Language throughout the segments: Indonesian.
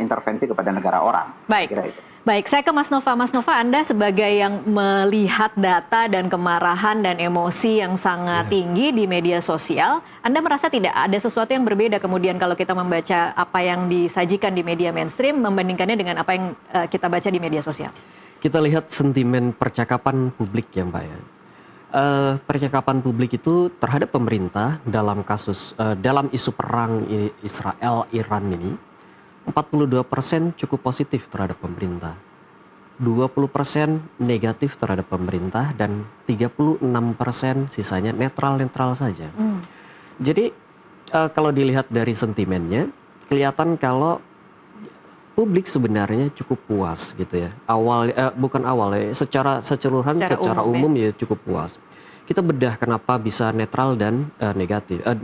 intervensi kepada negara orang. Baik. Kira itu. Baik, saya ke Mas Nova. Mas Nova, Anda sebagai yang melihat data dan kemarahan dan emosi yang sangat tinggi di media sosial, Anda merasa tidak ada sesuatu yang berbeda kemudian kalau kita membaca apa yang disajikan di media mainstream membandingkannya dengan apa yang kita baca di media sosial? Kita lihat sentimen percakapan publik ya Mbak ya. Percakapan publik itu terhadap pemerintah dalam kasus, dalam isu perang Israel-Iran ini, 42% cukup positif terhadap pemerintah, 20% negatif terhadap pemerintah, dan 36% sisanya netral-netral saja. Jadi kalau dilihat dari sentimennya, kelihatan kalau publik sebenarnya cukup puas gitu ya. Secara umum ya cukup puas. Kita bedah kenapa bisa netral dan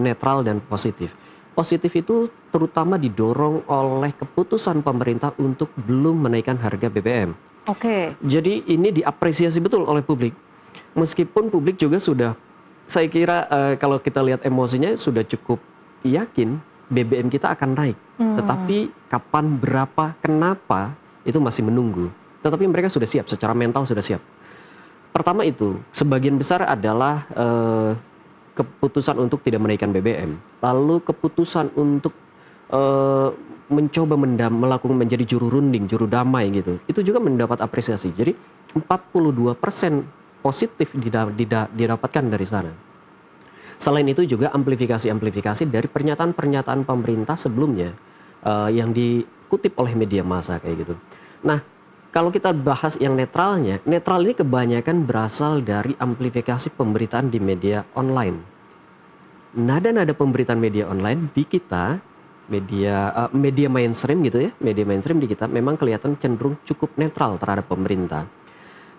netral dan positif. Positif itu terutama didorong oleh keputusan pemerintah untuk belum menaikkan harga BBM. Oke. Jadi ini diapresiasi betul oleh publik. Meskipun publik juga sudah, saya kira kalau kita lihat emosinya sudah cukup yakin BBM kita akan naik. Tetapi kapan, berapa, kenapa itu masih menunggu. Tetapi mereka sudah siap, secara mental sudah siap. Pertama itu, sebagian besar adalah keputusan untuk tidak menaikkan BBM. Lalu keputusan untuk mencoba melakukan menjadi juru runding, juru damai gitu. Itu juga mendapat apresiasi. Jadi 42% positif didapatkan dari sana. Selain itu juga amplifikasi dari pernyataan-pernyataan pemerintah sebelumnya yang dikutip oleh media massa kayak gitu. Nah, kalau kita bahas yang netralnya, netral ini kebanyakan berasal dari amplifikasi pemberitaan di media online. Nada-nada pemberitaan media online di kita, media mainstream gitu ya, media mainstream di kita memang kelihatan cenderung cukup netral terhadap pemerintah.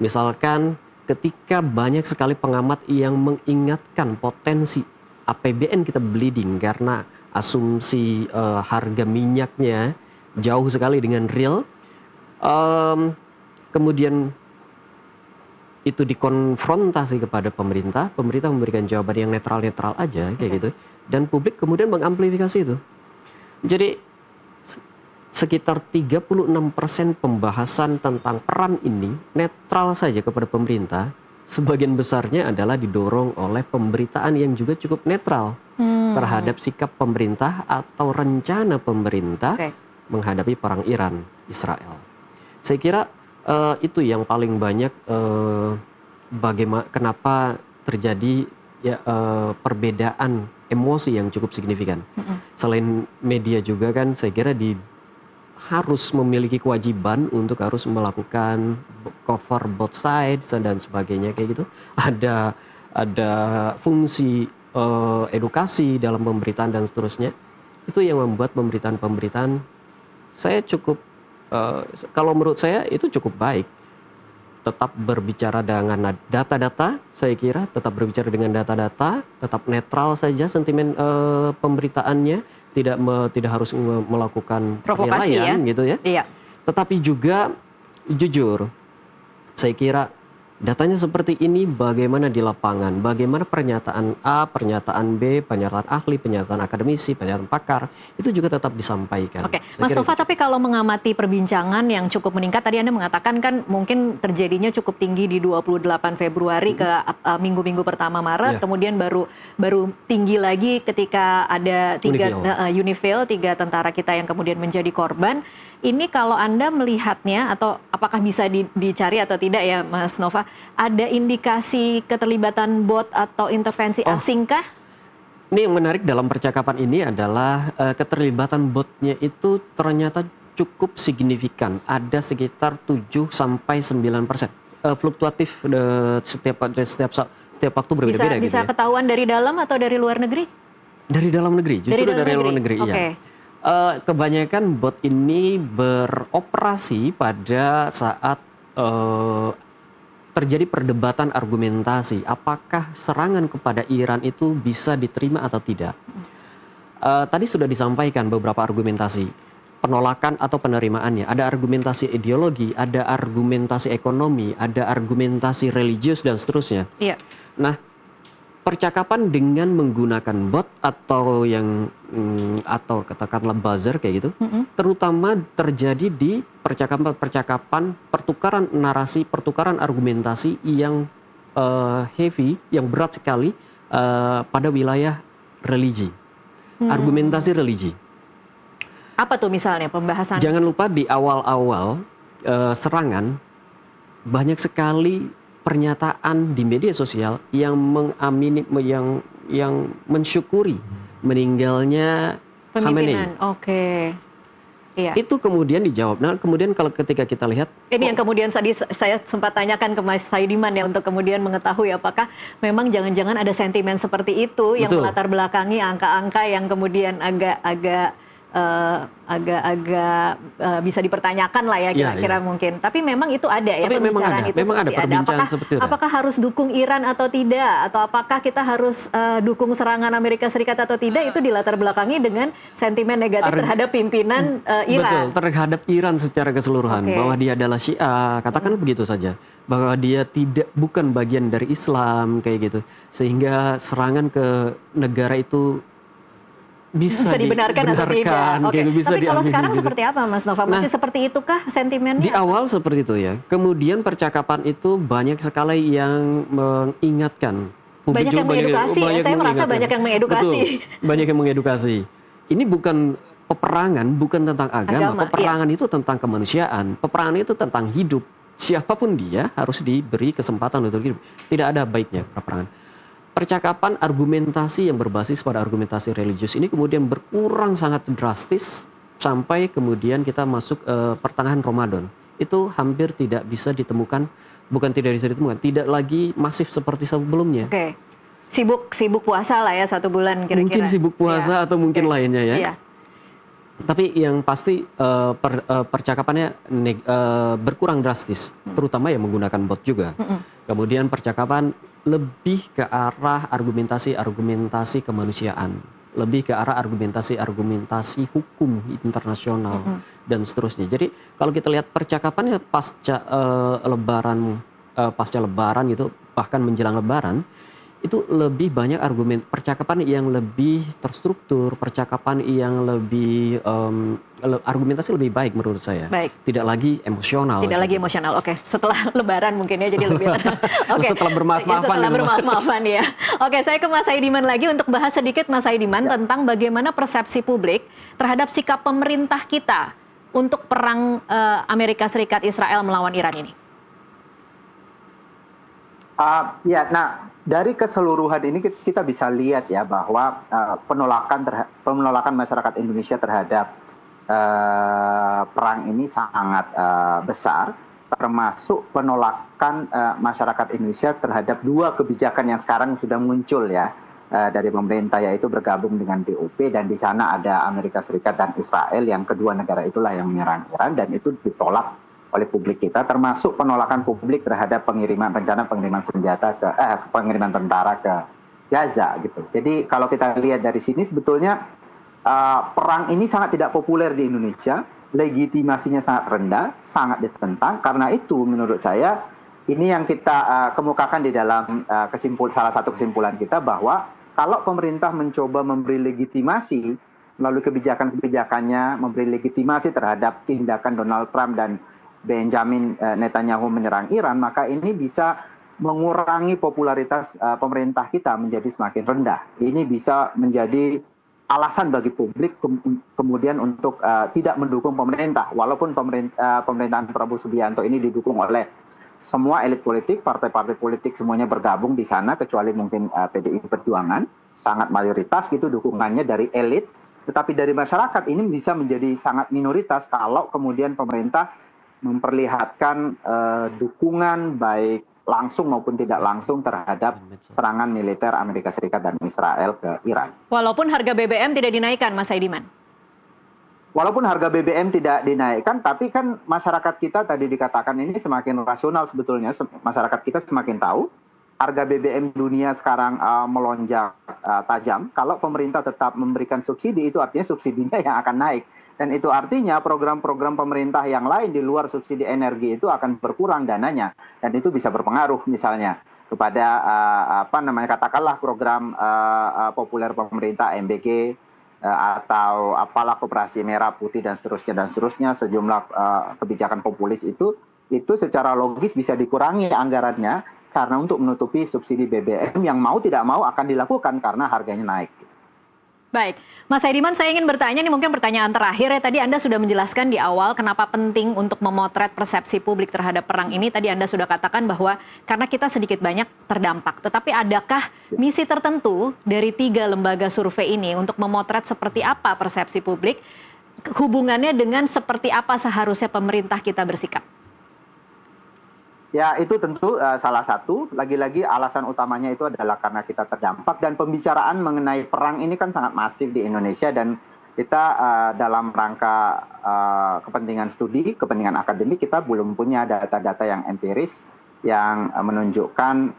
Misalkan ketika banyak sekali pengamat yang mengingatkan potensi APBN kita bleeding karena asumsi harga minyaknya jauh sekali dengan real, kemudian itu dikonfrontasi kepada pemerintah memberikan jawaban yang netral-netral aja kayak gitu, dan publik kemudian mengamplifikasi itu. Jadi sekitar 36% pembahasan tentang peran ini netral saja kepada pemerintah, sebagian besarnya adalah didorong oleh pemberitaan yang juga cukup netral terhadap sikap pemerintah atau rencana pemerintah menghadapi perang Iran-Israel. Saya kira itu yang paling banyak kenapa terjadi ya, perbedaan emosi yang cukup signifikan. Selain media juga kan saya kira harus memiliki kewajiban untuk harus melakukan cover both sides dan sebagainya kayak gitu. Ada fungsi edukasi dalam pemberitaan dan seterusnya. Itu yang membuat pemberitaan saya cukup kalau menurut saya itu cukup baik. Tetap berbicara dengan data-data, saya kira tetap berbicara dengan data-data, tetap netral saja sentimen pemberitaannya, tidak harus melakukan penilaian gitu ya. Iya. Tetapi juga jujur, saya kira datanya seperti ini bagaimana di lapangan, bagaimana pernyataan A, pernyataan B, pernyataan ahli, pernyataan akademisi, pernyataan pakar, itu juga tetap disampaikan. Oke, Mas Nova, tapi kalau mengamati perbincangan yang cukup meningkat, tadi Anda mengatakan kan mungkin terjadinya cukup tinggi di 28 Februari ke minggu-minggu pertama Maret, kemudian baru tinggi lagi ketika ada Unifil, 3 tentara kita yang kemudian menjadi korban. Ini kalau Anda melihatnya atau apakah bisa dicari atau tidak ya Mas Nova, ada indikasi keterlibatan bot atau intervensi asing kah? Ini yang menarik dalam percakapan ini adalah keterlibatan botnya itu ternyata cukup signifikan. Ada sekitar 7-9%. Fluktuatif setiap waktu berbeda-beda. Bisa ketahuan dari dalam atau dari luar negeri? Dari dalam negeri, justru dari luar negeri. Okay. Iya. Kebanyakan bot ini beroperasi pada saat terjadi perdebatan argumentasi. Apakah serangan kepada Iran itu bisa diterima atau tidak? Tadi sudah disampaikan beberapa argumentasi. Penolakan atau penerimaannya. Ada argumentasi ideologi, ada argumentasi ekonomi, ada argumentasi religius, dan seterusnya. Iya. Nah, percakapan dengan menggunakan bot atau atau katakanlah buzzer kayak gitu, terutama terjadi di percakapan pertukaran narasi, pertukaran argumentasi yang heavy, yang berat sekali pada wilayah religi, argumentasi religi. Apa tuh misalnya pembahasan? Jangan lupa di awal-awal serangan banyak sekali pernyataan di media sosial yang mengamini, yang mensyukuri meninggalnya Khamenei. Oke. Iya. Itu kemudian dijawab. Nah, kemudian kalau ketika kita lihat, ini yang kemudian tadi saya sempat tanyakan ke Mas Saidiman ya, untuk kemudian mengetahui apakah memang jangan-jangan ada sentimen seperti itu yang melatar belakangi angka-angka yang kemudian agak bisa dipertanyakan lah ya kira-kira mungkin. Tapi memang itu ada ya, pembicaraan itu memang ada perbincangan seperti itu. Apakah harus dukung Iran atau tidak? Atau apakah kita harus dukung serangan Amerika Serikat atau tidak? Itu dilatar belakangi dengan sentimen negatif terhadap pimpinan Iran. Betul, terhadap Iran secara keseluruhan. Bahwa dia adalah Syiah, katakan begitu saja. Bahwa dia bukan bagian dari Islam, kayak gitu. Sehingga serangan ke negara itu bisa dibenarkan atau tidak. Tapi kalau sekarang seperti apa, Mas Nova? Masih seperti itukah sentimennya? Di awal seperti itu ya. Kemudian percakapan itu banyak sekali yang mengingatkan. Banyak yang mengedukasi. Saya merasa banyak yang mengedukasi. Betul, banyak yang mengedukasi. Ini bukan peperangan, bukan tentang agama. Peperangan itu tentang kemanusiaan. Peperangan itu tentang hidup. Siapapun dia harus diberi kesempatan untuk hidup. Tidak ada baiknya peperangan. Percakapan argumentasi yang berbasis pada argumentasi religius ini kemudian berkurang sangat drastis sampai kemudian kita masuk pertengahan Ramadan. Itu hampir tidak bisa ditemukan, tidak lagi masif seperti sebelumnya. Oke. Sibuk puasa lah ya 1 bulan kira-kira. Mungkin sibuk puasa atau mungkin lainnya ya. Iya. Tapi yang pasti percakapannya berkurang drastis, terutama yang menggunakan bot juga. Kemudian percakapan lebih ke arah argumentasi kemanusiaan, lebih ke arah argumentasi hukum internasional dan seterusnya. Jadi kalau kita lihat percakapannya pasca Lebaran gitu, bahkan menjelang Lebaran, itu lebih banyak percakapan yang lebih terstruktur, percakapan yang lebih argumentasi lebih baik menurut saya. Baik. Tidak lagi emosional. Tidak lagi emosional. Oke, setelah Lebaran mungkin ya, jadi lebih setelah bermaaf-maafan. Setelah bermaaf-maafan ya. Oke, saya ke Mas Saidiman lagi untuk bahas sedikit, Mas Saidiman, tentang bagaimana persepsi publik terhadap sikap pemerintah kita untuk perang Amerika Serikat Israel melawan Iran ini. Dari keseluruhan ini kita bisa lihat ya bahwa penolakan masyarakat Indonesia terhadap perang ini sangat besar, termasuk penolakan masyarakat Indonesia terhadap 2 kebijakan yang sekarang sudah muncul ya dari pemerintah, yaitu bergabung dengan BOP, dan di sana ada Amerika Serikat dan Israel, yang kedua negara itulah yang menyerang Iran, dan itu ditolak oleh publik kita, termasuk penolakan publik terhadap rencana pengiriman pengiriman tentara ke Gaza gitu. Jadi kalau kita lihat dari sini sebetulnya perang ini sangat tidak populer di Indonesia, legitimasinya sangat rendah, sangat ditentang. Karena itu menurut saya ini yang kita kemukakan di dalam salah satu kesimpulan kita, bahwa kalau pemerintah mencoba memberi legitimasi melalui kebijakan-kebijakannya, memberi legitimasi terhadap tindakan Donald Trump dan Benjamin Netanyahu menyerang Iran, maka ini bisa mengurangi popularitas pemerintah kita menjadi semakin rendah. Ini bisa menjadi alasan bagi publik kemudian untuk tidak mendukung pemerintah, walaupun pemerintahan Prabowo Subianto ini didukung oleh semua elit politik, partai-partai politik semuanya bergabung di sana, kecuali mungkin PDI Perjuangan, sangat mayoritas gitu dukungannya dari elit, tetapi dari masyarakat ini bisa menjadi sangat minoritas kalau kemudian pemerintah memperlihatkan dukungan baik langsung maupun tidak langsung terhadap serangan militer Amerika Serikat dan Israel ke Iran. Walaupun harga BBM tidak dinaikkan, Mas Saidiman? Walaupun harga BBM tidak dinaikkan, tapi kan masyarakat kita tadi dikatakan ini semakin rasional sebetulnya. Masyarakat kita semakin tahu harga BBM dunia sekarang melonjak tajam. Kalau pemerintah tetap memberikan subsidi, itu artinya subsidinya yang akan naik. Dan itu artinya program-program pemerintah yang lain di luar subsidi energi itu akan berkurang dananya. Dan itu bisa berpengaruh misalnya kepada katakanlah program populer pemerintah MBG atau apalah Koperasi Merah Putih dan seterusnya sejumlah kebijakan populis itu secara logis bisa dikurangi anggarannya karena untuk menutupi subsidi BBM yang mau tidak mau akan dilakukan karena harganya naik. Baik, Mas Saidiman, saya ingin bertanya, ini mungkin pertanyaan terakhir ya. Tadi Anda sudah menjelaskan di awal kenapa penting untuk memotret persepsi publik terhadap perang ini. Tadi Anda sudah katakan bahwa karena kita sedikit banyak terdampak. Tetapi adakah misi tertentu dari 3 lembaga survei ini untuk memotret seperti apa persepsi publik, hubungannya dengan seperti apa seharusnya pemerintah kita bersikap? Ya, itu tentu salah satu. Lagi-lagi alasan utamanya itu adalah karena kita terdampak dan pembicaraan mengenai perang ini kan sangat masif di Indonesia dan kita dalam rangka kepentingan studi, kepentingan akademik kita belum punya data-data yang empiris yang menunjukkan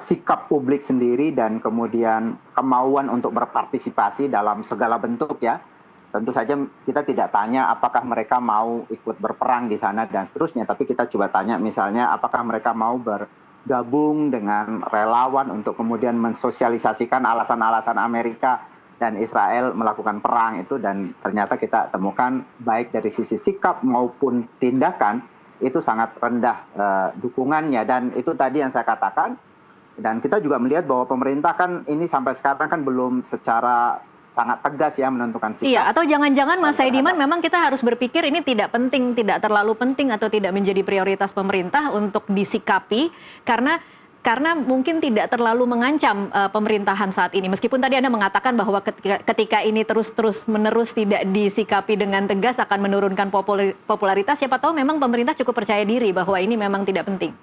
sikap publik sendiri dan kemudian kemauan untuk berpartisipasi dalam segala bentuk ya. Tentu saja kita tidak tanya apakah mereka mau ikut berperang di sana dan seterusnya, tapi kita coba tanya misalnya apakah mereka mau bergabung dengan relawan untuk kemudian mensosialisasikan alasan-alasan Amerika dan Israel melakukan perang itu, dan ternyata kita temukan baik dari sisi sikap maupun tindakan itu sangat rendah dukungannya, dan itu tadi yang saya katakan. Dan kita juga melihat bahwa pemerintah kan ini sampai sekarang kan belum secara sangat tegas ya menentukan sikap. Iya, atau jangan-jangan Mas Saidiman memang kita harus berpikir ini tidak penting, tidak terlalu penting atau tidak menjadi prioritas pemerintah untuk disikapi karena mungkin tidak terlalu mengancam pemerintahan saat ini. Meskipun tadi Anda mengatakan bahwa ketika ini terus-menerus tidak disikapi dengan tegas akan menurunkan popularitas, siapa tahu memang pemerintah cukup percaya diri bahwa ini memang tidak penting.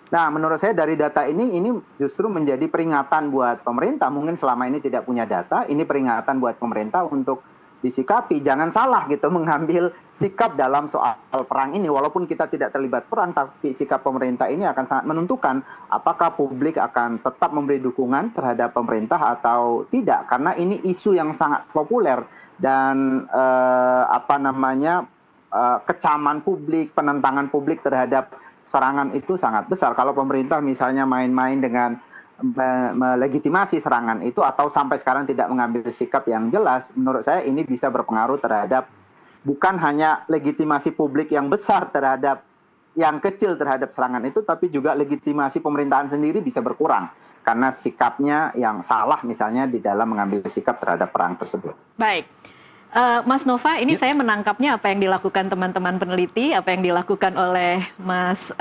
Nah, menurut saya dari data ini justru menjadi peringatan buat pemerintah. Mungkin selama ini tidak punya data, ini peringatan buat pemerintah untuk disikapi. Jangan salah gitu mengambil sikap dalam soal perang ini. Walaupun kita tidak terlibat perang, tapi sikap pemerintah ini akan sangat menentukan apakah publik akan tetap memberi dukungan terhadap pemerintah atau tidak. Karena ini isu yang sangat populer dan kecaman publik, penentangan publik terhadap serangan itu sangat besar. Kalau pemerintah misalnya main-main dengan melegitimasi serangan itu atau sampai sekarang tidak mengambil sikap yang jelas, menurut saya ini bisa berpengaruh terhadap bukan hanya legitimasi publik yang besar terhadap yang kecil terhadap serangan itu, tapi juga legitimasi pemerintahan sendiri bisa berkurang karena sikapnya yang salah misalnya di dalam mengambil sikap terhadap perang tersebut. Baik. Mas Nova, ini saya menangkapnya apa yang dilakukan teman-teman peneliti, apa yang dilakukan oleh Mas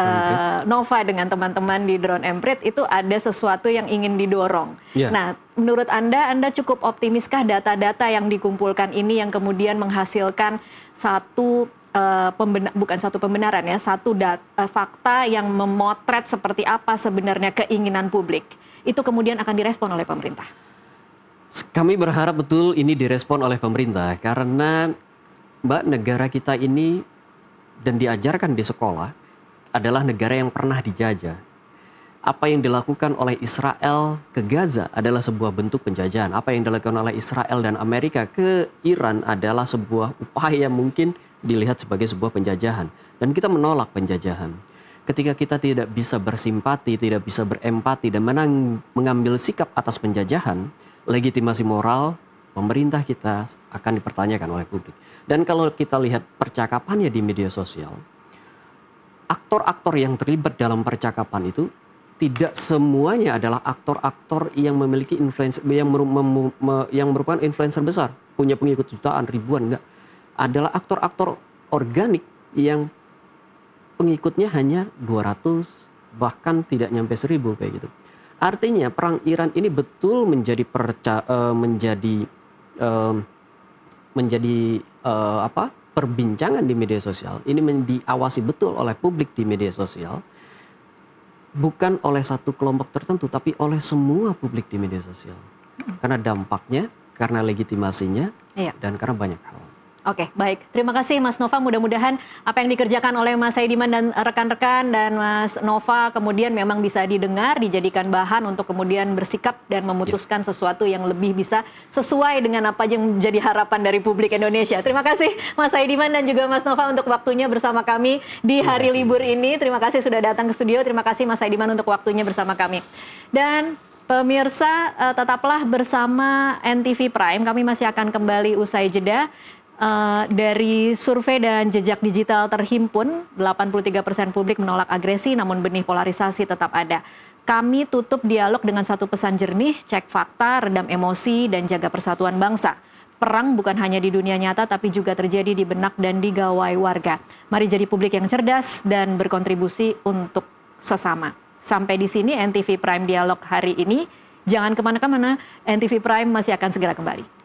Nova dengan teman-teman di Drone Emprit itu ada sesuatu yang ingin didorong. Nah, menurut Anda cukup optimiskah data-data yang dikumpulkan ini yang kemudian menghasilkan satu fakta yang memotret seperti apa sebenarnya keinginan publik, itu kemudian akan direspon oleh pemerintah? Kami berharap betul ini direspon oleh pemerintah karena negara kita ini dan diajarkan di sekolah adalah negara yang pernah dijajah. Apa yang dilakukan oleh Israel ke Gaza adalah sebuah bentuk penjajahan. Apa yang dilakukan oleh Israel dan Amerika ke Iran adalah sebuah upaya yang mungkin dilihat sebagai sebuah penjajahan. Dan kita menolak penjajahan. Ketika kita tidak bisa bersimpati, tidak bisa berempati dan mengambil sikap atas penjajahan, legitimasi moral pemerintah kita akan dipertanyakan oleh publik. Dan kalau kita lihat percakapannya di media sosial, aktor-aktor yang terlibat dalam percakapan itu tidak semuanya adalah aktor-aktor yang memiliki influencer, yang merupakan influencer besar, punya pengikut jutaan, ribuan, enggak. Adalah aktor-aktor organik yang pengikutnya hanya 200, bahkan tidak nyampe 1000 kayak gitu. Artinya perang Iran ini betul menjadi perbincangan di media sosial. Ini diawasi betul oleh publik di media sosial, bukan oleh satu kelompok tertentu, tapi oleh semua publik di media sosial. Karena dampaknya, karena legitimasinya, dan karena banyak hal. Oke, baik. Terima kasih Mas Nova. Mudah-mudahan apa yang dikerjakan oleh Mas Saidiman dan rekan-rekan dan Mas Nova kemudian memang bisa didengar, dijadikan bahan untuk kemudian bersikap dan memutuskan sesuatu yang lebih bisa sesuai dengan apa yang menjadi harapan dari publik Indonesia. Terima kasih Mas Saidiman dan juga Mas Nova untuk waktunya bersama kami di hari libur ini. Terima kasih sudah datang ke studio. Terima kasih Mas Saidiman untuk waktunya bersama kami. Dan pemirsa, tetaplah bersama NTV Prime. Kami masih akan kembali usai jeda. Dari survei dan jejak digital terhimpun, 83% publik menolak agresi, namun benih polarisasi tetap ada. Kami tutup dialog dengan satu pesan jernih, cek fakta, redam emosi, dan jaga persatuan bangsa. Perang bukan hanya di dunia nyata, tapi juga terjadi di benak dan di gawai warga. Mari jadi publik yang cerdas dan berkontribusi untuk sesama. Sampai di sini NTV Prime Dialog hari ini. Jangan kemana-mana, NTV Prime masih akan segera kembali.